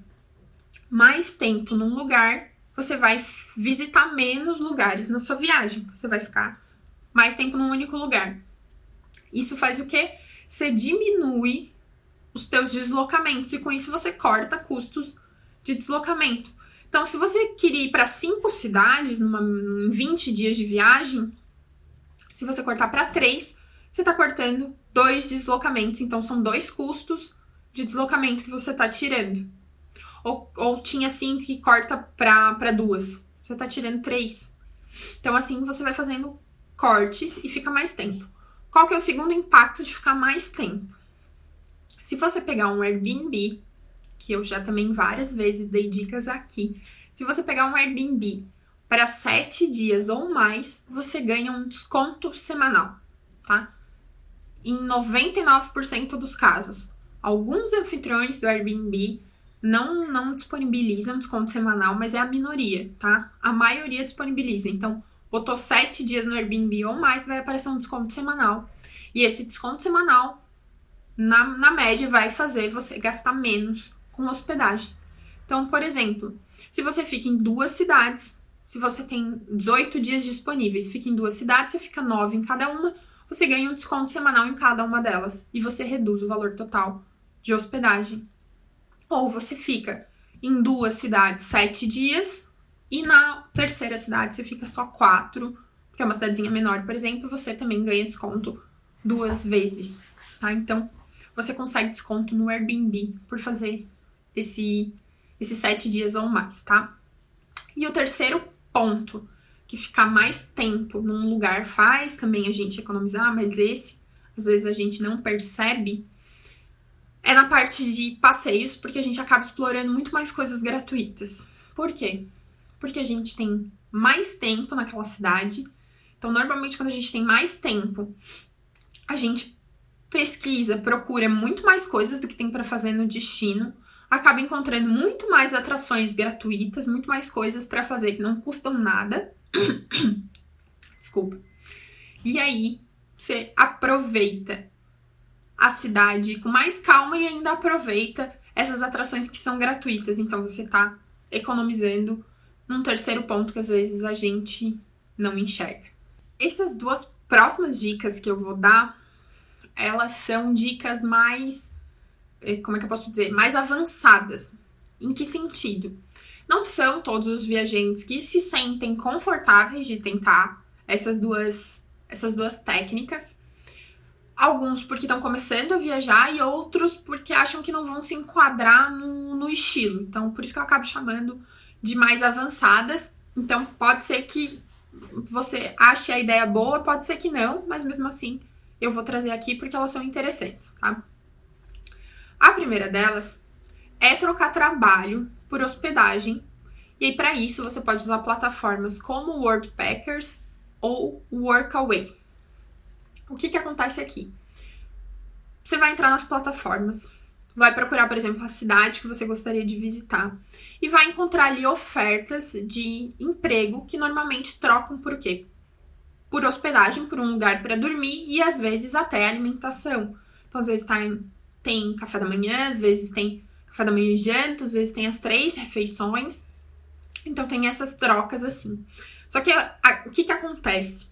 mais tempo num lugar, você vai visitar menos lugares na sua viagem. Você vai ficar mais tempo num único lugar. Isso faz o quê? Você diminui os teus deslocamentos e com isso você corta custos de deslocamento. Então, se você queria ir para 5 cidades em 20 dias de viagem, se você cortar para 3, você está cortando 2 deslocamentos. Então, são 2 custos de deslocamento que você tá tirando. Ou tinha 5 e corta pra 2. Você tá tirando 3. Então, assim, você vai fazendo cortes e fica mais tempo. Qual que é o segundo impacto de ficar mais tempo? Se você pegar um Airbnb, que eu já também várias vezes dei dicas aqui, se você pegar um Airbnb para 7 dias ou mais, você ganha um desconto semanal, tá? Em 99% dos casos. Alguns anfitriões do Airbnb não disponibilizam desconto semanal, mas é a minoria, tá? A maioria disponibiliza. Então, botou 7 dias no Airbnb ou mais, vai aparecer um desconto semanal. E esse desconto semanal, na média, vai fazer você gastar menos com hospedagem. Então, por exemplo, se você fica em 2 cidades, se você tem 18 dias disponíveis, fica em 2 cidades, você fica 9 em cada uma, você ganha um desconto semanal em cada uma delas e você reduz o valor total de hospedagem. Ou você fica em 2 cidades 7 dias e na terceira cidade você fica só 4, que é uma cidadezinha menor, por exemplo, você também ganha desconto 2 vezes, tá? Então, você consegue desconto no Airbnb por fazer esses 7 dias ou mais, tá? E o terceiro ponto, que ficar mais tempo num lugar faz também a gente economizar, mas esse, às vezes a gente não percebe, é na parte de passeios, porque a gente acaba explorando muito mais coisas gratuitas. Por quê? Porque a gente tem mais tempo naquela cidade. Então, normalmente, quando a gente tem mais tempo, a gente pesquisa, procura muito mais coisas do que tem para fazer no destino, acaba encontrando muito mais atrações gratuitas, muito mais coisas para fazer que não custam nada. E aí você aproveita a cidade com mais calma e ainda aproveita essas atrações que são gratuitas. Então você tá economizando num terceiro ponto que às vezes a gente não enxerga. Essas duas próximas dicas que eu vou dar, elas são dicas mais, como é que eu posso dizer, mais avançadas. Em que sentido? Não são todos os viajantes que se sentem confortáveis de tentar essas duas técnicas. Alguns porque estão começando a viajar e outros porque acham que não vão se enquadrar no estilo. Então, por isso que eu acabo chamando de mais avançadas. Então, pode ser que você ache a ideia boa, pode ser que não, mas mesmo assim eu vou trazer aqui porque elas são interessantes, tá? A primeira delas é trocar trabalho por hospedagem. E aí, para isso, você pode usar plataformas como o Worldpackers ou Workaway. O que acontece aqui? Você vai entrar nas plataformas, vai procurar, por exemplo, a cidade que você gostaria de visitar e vai encontrar ali ofertas de emprego que normalmente trocam por quê? Por hospedagem, por um lugar para dormir e às vezes até alimentação. Então, às vezes tem café da manhã, às vezes tem café da manhã e janta, às vezes tem as 3 refeições. Então, tem essas trocas assim. Só que o que acontece?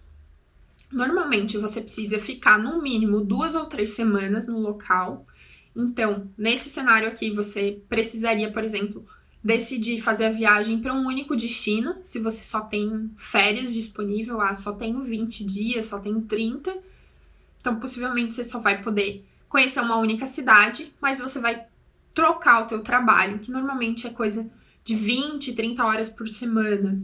Normalmente, você precisa ficar no mínimo 2 ou 3 semanas no local. Então, nesse cenário aqui, você precisaria, por exemplo, decidir fazer a viagem para um único destino. Se você só tem férias disponível, só tenho 20 dias, só tenho 30. Então, possivelmente, você só vai poder conhecer uma única cidade, mas você vai trocar o teu trabalho, que normalmente é coisa de 20, 30 horas por semana.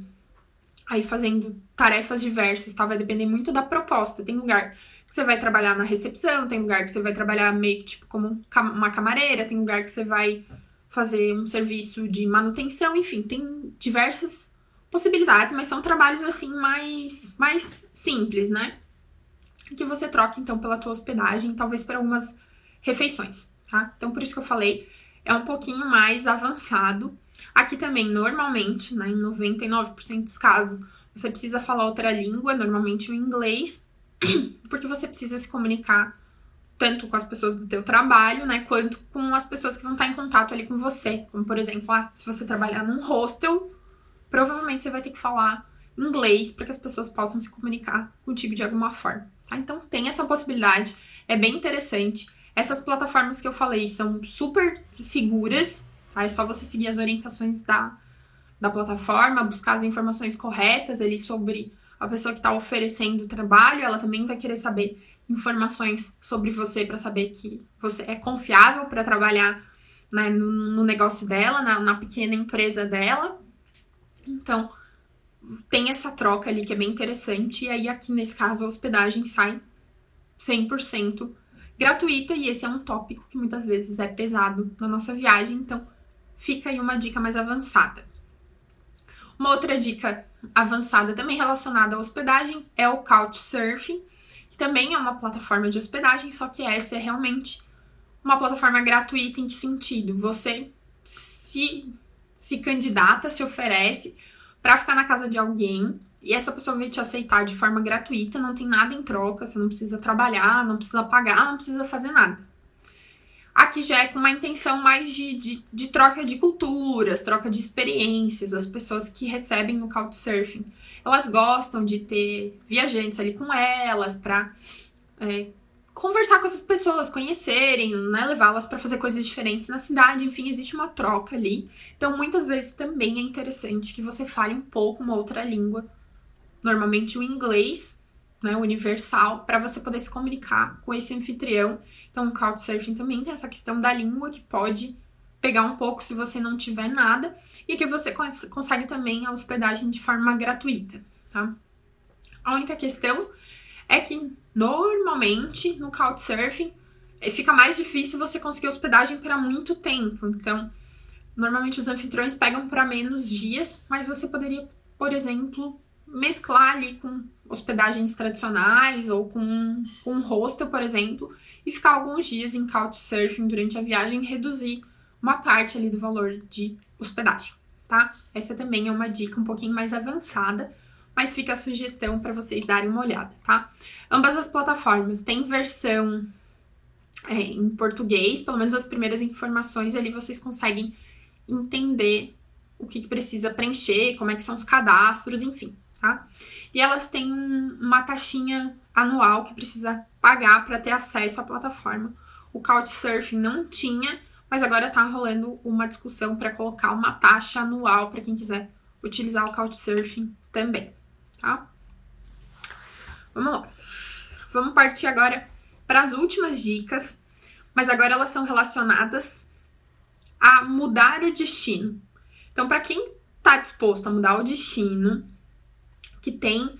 Aí fazendo tarefas diversas, tá? Vai depender muito da proposta. Tem lugar que você vai trabalhar na recepção, tem lugar que você vai trabalhar meio que tipo como uma camareira, tem lugar que você vai fazer um serviço de manutenção, enfim, tem diversas possibilidades, mas são trabalhos assim mais simples, né? Que você troca então pela tua hospedagem, talvez para algumas refeições, tá? Então por isso que eu falei, é um pouquinho mais avançado. Aqui também, normalmente, né, em 99% dos casos, você precisa falar outra língua, normalmente o inglês, porque você precisa se comunicar tanto com as pessoas do teu trabalho, né, quanto com as pessoas que vão estar em contato ali com você. Como, por exemplo, se você trabalhar num hostel, provavelmente você vai ter que falar inglês para que as pessoas possam se comunicar contigo de alguma forma, tá? Então, tem essa possibilidade, é bem interessante. Essas plataformas que eu falei são super seguras, tá? É só você seguir as orientações da plataforma, buscar as informações corretas ali sobre a pessoa que está oferecendo o trabalho. Ela também vai querer saber informações sobre você para saber que você é confiável para trabalhar, né, no negócio dela, na pequena empresa dela. Então, tem essa troca ali que é bem interessante. E aí, aqui nesse caso, a hospedagem sai 100% gratuita, e esse é um tópico que muitas vezes é pesado na nossa viagem, então fica aí uma dica mais avançada. Uma outra dica avançada também relacionada à hospedagem é o Couchsurfing, que também é uma plataforma de hospedagem, só que essa é realmente uma plataforma gratuita. Em que sentido? Você se candidata, se oferece para ficar na casa de alguém, e essa pessoa vai te aceitar de forma gratuita, não tem nada em troca, você não precisa trabalhar, não precisa pagar, não precisa fazer nada. Aqui já é com uma intenção mais de troca de culturas, troca de experiências. As pessoas que recebem no Couchsurfing, elas gostam de ter viajantes ali com elas para conversar com essas pessoas, conhecerem, né, levá-las para fazer coisas diferentes na cidade. Enfim, existe uma troca ali. Então, muitas vezes também é interessante que você fale um pouco uma outra língua, normalmente o inglês, né, universal, para você poder se comunicar com esse anfitrião. Então, o Couchsurfing também tem essa questão da língua, que pode pegar um pouco se você não tiver nada, e que você consegue também a hospedagem de forma gratuita, tá? A única questão é que, normalmente, no Couchsurfing, fica mais difícil você conseguir hospedagem para muito tempo. Então, normalmente os anfitriões pegam para menos dias, mas você poderia, por exemplo, mesclar ali com hospedagens tradicionais ou com um hostel, por exemplo, e ficar alguns dias em Couchsurfing durante a viagem e reduzir uma parte ali do valor de hospedagem, tá? Essa também é uma dica um pouquinho mais avançada, mas fica a sugestão para vocês darem uma olhada, tá? Ambas as plataformas têm versão em português, pelo menos as primeiras informações ali vocês conseguem entender o que precisa preencher, como é que são os cadastros, enfim, tá? E elas têm uma taxinha anual que precisa pagar para ter acesso à plataforma. O Couchsurfing não tinha, mas agora tá rolando uma discussão para colocar uma taxa anual para quem quiser utilizar o Couchsurfing também, tá? Vamos lá. Vamos partir agora para as últimas dicas, mas agora elas são relacionadas a mudar o destino. Então, para quem está disposto a mudar o destino, que tem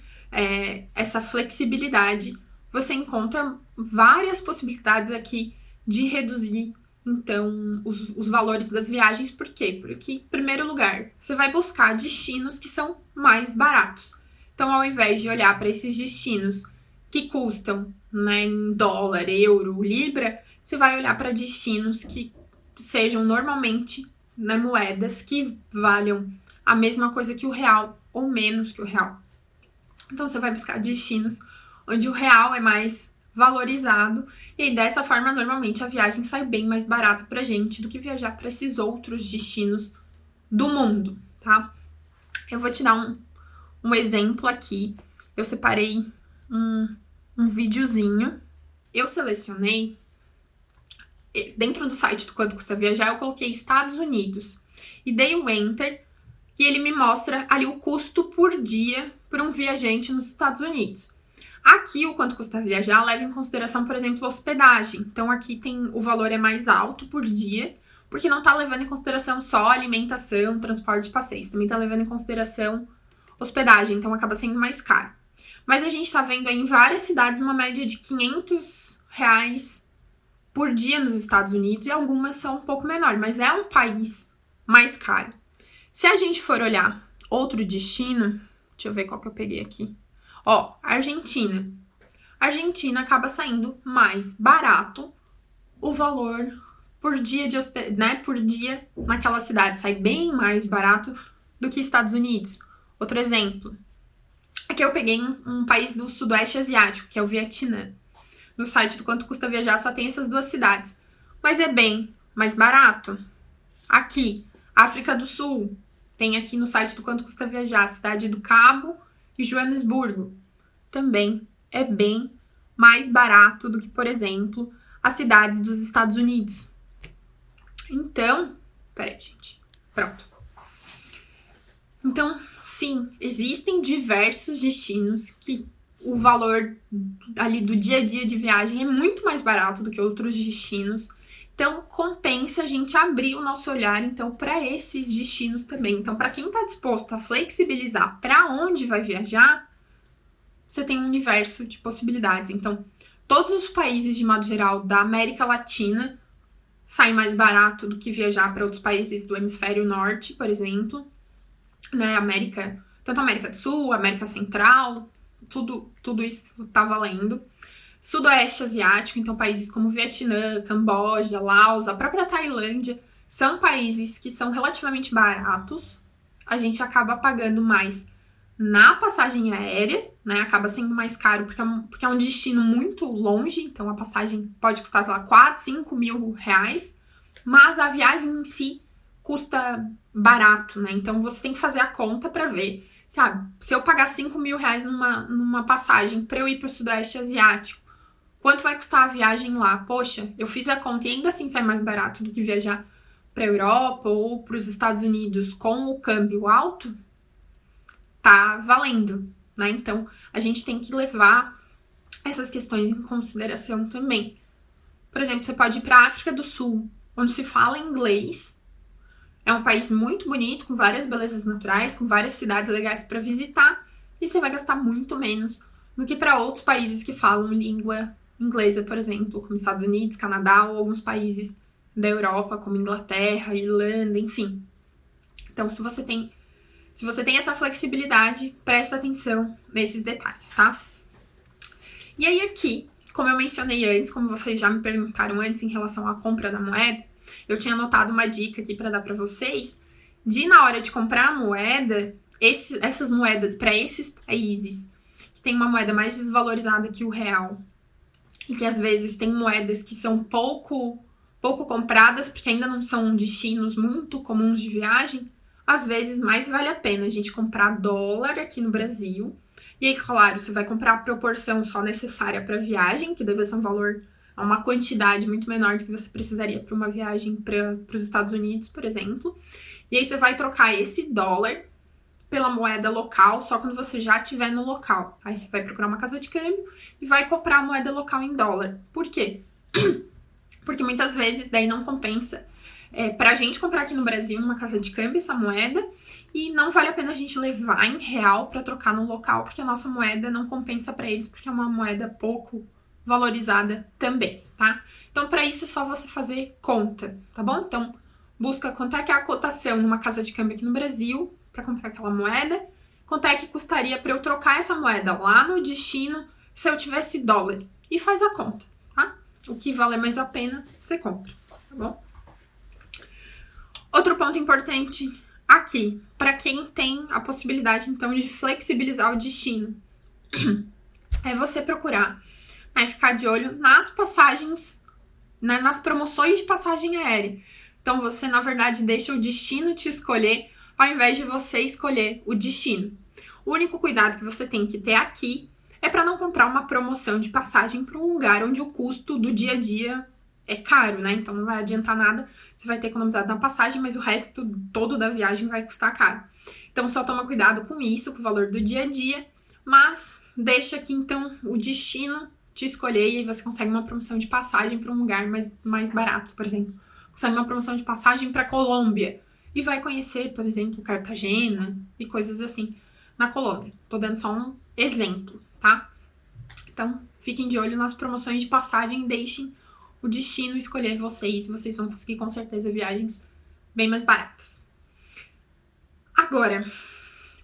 essa flexibilidade, você encontra várias possibilidades aqui de reduzir, então, os valores das viagens. Por quê? Porque, em primeiro lugar, você vai buscar destinos que são mais baratos. Então, ao invés de olhar para esses destinos que custam, né, em dólar, euro, libra, você vai olhar para destinos que sejam normalmente, né, moedas que valham a mesma coisa que o real ou menos que o real. Então, você vai buscar destinos onde o real é mais valorizado e aí, dessa forma, normalmente a viagem sai bem mais barata pra gente do que viajar para esses outros destinos do mundo, tá? Eu vou te dar um exemplo aqui. Eu separei um videozinho. Eu selecionei, dentro do site do Quanto Custa Viajar, eu coloquei Estados Unidos e dei o Enter e ele me mostra ali o custo por dia para um viajante nos Estados Unidos. Aqui, o Quanto Custa Viajar leva em consideração, por exemplo, hospedagem. Então, aqui o valor é mais alto por dia, porque não está levando em consideração só alimentação, transporte e passeios. Também está levando em consideração hospedagem, então acaba sendo mais caro. Mas a gente está vendo aí em várias cidades uma média de R$500 por dia nos Estados Unidos, e algumas são um pouco menor, mas é um país mais caro. Se a gente for olhar outro destino, deixa eu ver qual que eu peguei aqui. Ó, Argentina. Argentina acaba saindo mais barato o valor por dia né? Por dia naquela cidade. Sai bem mais barato do que Estados Unidos. Outro exemplo. Aqui eu peguei um país do Sudoeste Asiático, que é o Vietnã. No site do Quanto Custa Viajar só tem essas duas cidades. Mas é bem mais barato. Aqui, África do Sul. Tem aqui no site do Quanto Custa Viajar, Cidade do Cabo e Joanesburgo. Também é bem mais barato do que, por exemplo, as cidades dos Estados Unidos. Então, peraí, gente. Pronto. Então, sim, existem diversos destinos que o valor ali do dia a dia de viagem é muito mais barato do que outros destinos. Então, compensa a gente abrir o nosso olhar, então, para esses destinos também. Então, para quem está disposto a flexibilizar para onde vai viajar, você tem um universo de possibilidades. Então, todos os países, de modo geral, da América Latina saem mais barato do que viajar para outros países do hemisfério norte, por exemplo. Né? Tanto a América do Sul, América Central, tudo isso tá valendo. Sudoeste Asiático, então países como Vietnã, Camboja, Laos, a própria Tailândia, são países que são relativamente baratos. A gente acaba pagando mais na passagem aérea, né? Acaba sendo mais caro porque é um destino muito longe, então a passagem pode custar, sei lá, 4, 5 mil reais, mas a viagem em si custa barato, né? Então você tem que fazer a conta para ver, sabe? Se eu pagar 5 mil reais numa passagem para eu ir para o Sudoeste Asiático, quanto vai custar a viagem lá? Poxa, eu fiz a conta e ainda assim sai mais barato do que viajar para a Europa ou para os Estados Unidos com o câmbio alto, tá valendo, né? Então, a gente tem que levar essas questões em consideração também. Por exemplo, você pode ir para a África do Sul, onde se fala inglês. É um país muito bonito, com várias belezas naturais, com várias cidades legais para visitar, e você vai gastar muito menos do que para outros países que falam língua inglesa, por exemplo, como Estados Unidos, Canadá ou alguns países da Europa, como Inglaterra, Irlanda, enfim. Então, se você tem essa flexibilidade, presta atenção nesses detalhes, tá? E aí aqui, como eu mencionei antes, como vocês já me perguntaram antes em relação à compra da moeda, eu tinha anotado uma dica aqui para dar para vocês, de na hora de comprar a moeda, essas moedas para esses países que tem uma moeda mais desvalorizada que o real e que às vezes tem moedas que são pouco compradas porque ainda não são destinos muito comuns de viagem, às vezes mais vale a pena a gente comprar dólar aqui no Brasil. E aí, claro, você vai comprar a proporção só necessária para viagem, que deve ser um valor, uma quantidade muito menor do que você precisaria para uma viagem para os Estados Unidos, por exemplo. E aí você vai trocar esse dólar pela moeda local, só quando você já estiver no local. Aí você vai procurar uma casa de câmbio e vai comprar a moeda local em dólar. Por quê? Porque muitas vezes daí não compensa pra gente comprar aqui no Brasil numa casa de câmbio essa moeda e não vale a pena a gente levar em real para trocar no local, porque a nossa moeda não compensa para eles, porque é uma moeda pouco valorizada também, tá? Então, para isso é só você fazer conta, tá bom? Então, busca quanto é que é a cotação numa casa de câmbio aqui no Brasil para comprar aquela moeda, quanto é que custaria para eu trocar essa moeda lá no destino se eu tivesse dólar, e faz a conta, tá? O que vale mais a pena, você compra, tá bom? Outro ponto importante aqui, para quem tem a possibilidade, então, de flexibilizar o destino, é você procurar, ficar de olho nas passagens, nas promoções de passagem aérea. Então, você, na verdade, deixa o destino te escolher, ao invés de você escolher o destino. O único cuidado que você tem que ter aqui é para não comprar uma promoção de passagem para um lugar onde o custo do dia a dia é caro, né? Então não vai adiantar nada, você vai ter economizado na passagem, mas o resto todo da viagem vai custar caro. Então só toma cuidado com isso, com o valor do dia a dia, mas deixa aqui então o destino te escolher e aí você consegue uma promoção de passagem para um lugar mais barato, por exemplo. Consegue uma promoção de passagem para Colômbia e vai conhecer, por exemplo, Cartagena e coisas assim na Colômbia. Tô dando só um exemplo, tá? Então, fiquem de olho nas promoções de passagem, deixem o destino escolher vocês vão conseguir com certeza viagens bem mais baratas. Agora,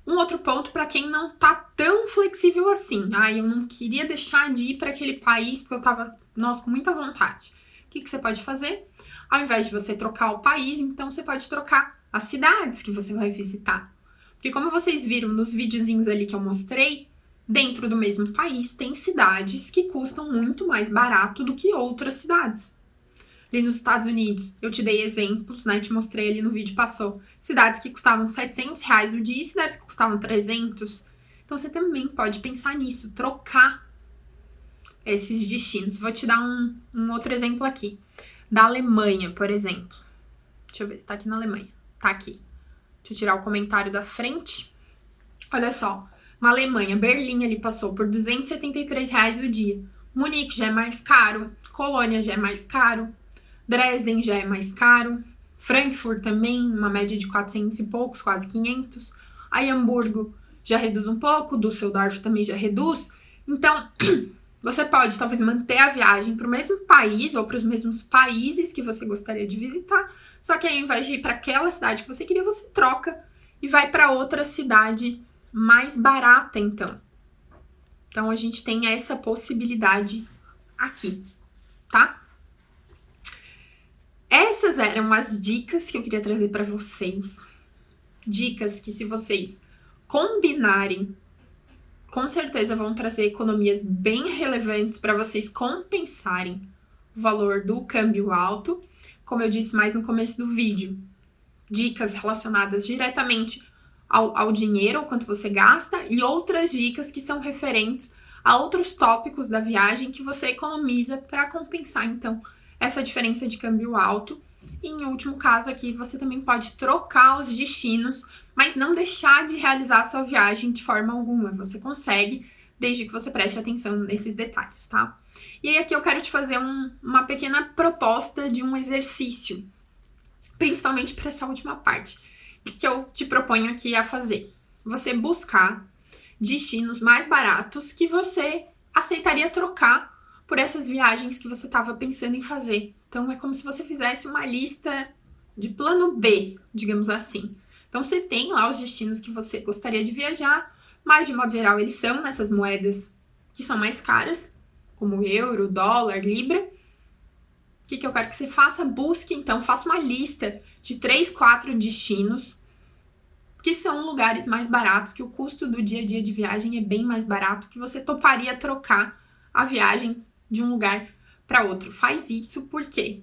um outro ponto para quem não tá tão flexível assim. Eu não queria deixar de ir para aquele país porque eu tava, com muita vontade. O que você pode fazer? Ao invés de você trocar o país, então você pode trocar as cidades que você vai visitar. Porque como vocês viram nos videozinhos ali que eu mostrei, dentro do mesmo país tem cidades que custam muito mais barato do que outras cidades. Ali nos Estados Unidos, eu te dei exemplos, te mostrei ali no vídeo, passou. Cidades que custavam R$700 o dia e cidades que custavam 300. Então você também pode pensar nisso, trocar esses destinos. Vou te dar um outro exemplo aqui. Da Alemanha, por exemplo. Deixa eu ver se tá aqui na Alemanha. Tá aqui. Deixa eu tirar o comentário da frente. Olha só. Na Alemanha, Berlim ali passou por R$273 o dia. Munique já é mais caro. Colônia já é mais caro. Dresden já é mais caro. Frankfurt também, uma média de 400 e poucos, quase 500. Aí Hamburgo já reduz um pouco. Düsseldorf também já reduz. Então, você pode talvez manter a viagem para o mesmo país ou para os mesmos países que você gostaria de visitar. Só que aí, ao invés de ir para aquela cidade que você queria, você troca e vai para outra cidade mais barata, então. Então, a gente tem essa possibilidade aqui, tá? Essas eram as dicas que eu queria trazer para vocês. Dicas que, se vocês combinarem, com certeza vão trazer economias bem relevantes para vocês compensarem o valor do câmbio alto. Como eu disse mais no começo do vídeo, dicas relacionadas diretamente ao dinheiro, ao quanto você gasta, e outras dicas que são referentes a outros tópicos da viagem que você economiza para compensar, então, essa diferença de câmbio alto. E, em último caso aqui, você também pode trocar os destinos, mas não deixar de realizar a sua viagem de forma alguma. Você consegue, desde que você preste atenção nesses detalhes, tá? E aí aqui eu quero te fazer uma pequena proposta de um exercício, principalmente para essa última parte. O que eu te proponho aqui a fazer? Você buscar destinos mais baratos que você aceitaria trocar por essas viagens que você estava pensando em fazer. Então, é como se você fizesse uma lista de plano B, digamos assim. Então, você tem lá os destinos que você gostaria de viajar, mas, de modo geral, eles são nessas moedas que são mais caras, como euro, dólar, libra. O que eu quero que você faça? Busque, então, faça uma lista de 3, 4 destinos porque são lugares mais baratos, que o custo do dia a dia de viagem é bem mais barato, que você toparia trocar a viagem de um lugar para outro. Faz isso por quê?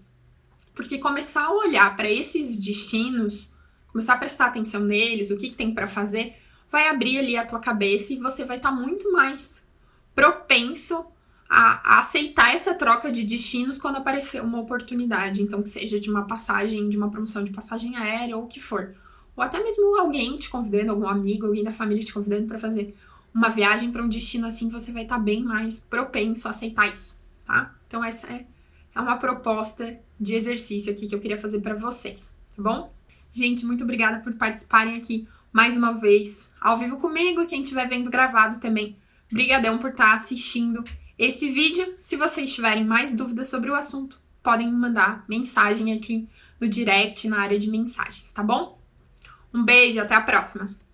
Porque começar a olhar para esses destinos, começar a prestar atenção neles, o que tem para fazer, vai abrir ali a tua cabeça e você vai estar muito mais propenso a aceitar essa troca de destinos quando aparecer uma oportunidade. Então, que seja de uma passagem, de uma promoção de passagem aérea ou o que for. Ou até mesmo alguém te convidando, algum amigo, alguém da família te convidando para fazer uma viagem para um destino assim, você vai estar bem mais propenso a aceitar isso, tá? Então, essa é uma proposta de exercício aqui que eu queria fazer para vocês, tá bom? Gente, muito obrigada por participarem aqui mais uma vez ao vivo comigo e quem estiver vendo gravado também. Brigadão por estar assistindo esse vídeo. Se vocês tiverem mais dúvidas sobre o assunto, podem me mandar mensagem aqui no direct, na área de mensagens, tá bom? Um beijo, até a próxima!